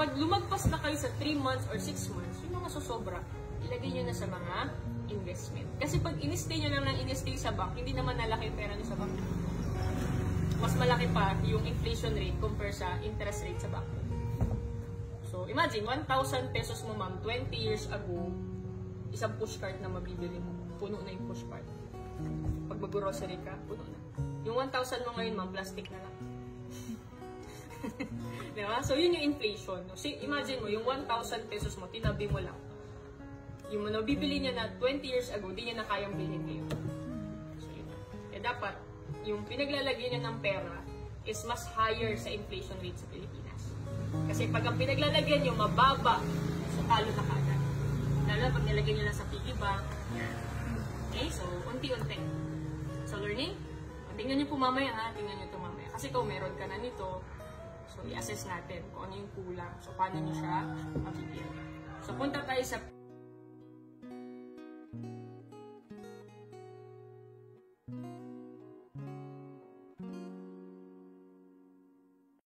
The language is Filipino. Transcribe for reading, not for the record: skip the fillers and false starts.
Pag lumagpas na kayo sa 3 months or 6 months, yung mga susobra, ilagay nyo na sa mga investment. Kasi pag in-stay nyo lang ng in-stay sa bank, hindi naman nalaki yung pera nyo sa bank. Mas malaki pa yung inflation rate compare sa interest rate sa bank. So, imagine, 1,000 pesos mo ma'am, 20 years ago, isang pushcart na mabibili mo. Puno na yung pushcart. Pag mag-grocery ka, puno na. Yung 1,000 mo ngayon ma'am, plastic na lang. Diba? So, yun yung inflation. So, imagine mo, yung 1,000 pesos mo, tinabi mo lang. Yung nabibili niya na 20 years ago, di niya na kayang bilhin ngayon. So, yun. Dapat, yung pinaglalagay niya ng pera is mas higher sa inflation rate sa Pilipinas. Kasi pag ang pinaglalagyan niyo mababa, so talo na kagad. Lalo pag nilagay niyo lang sa piggy bank. Okay? So, unti-unti. So, learning? Tingnan niyo po mamaya ha. Tingnan niyo ito mamaya. Kasi kung meron ka na nito, so, i-assess natin kung ano yung kulang. So, paano niyo siya mabibigyan. So, punta tayo sa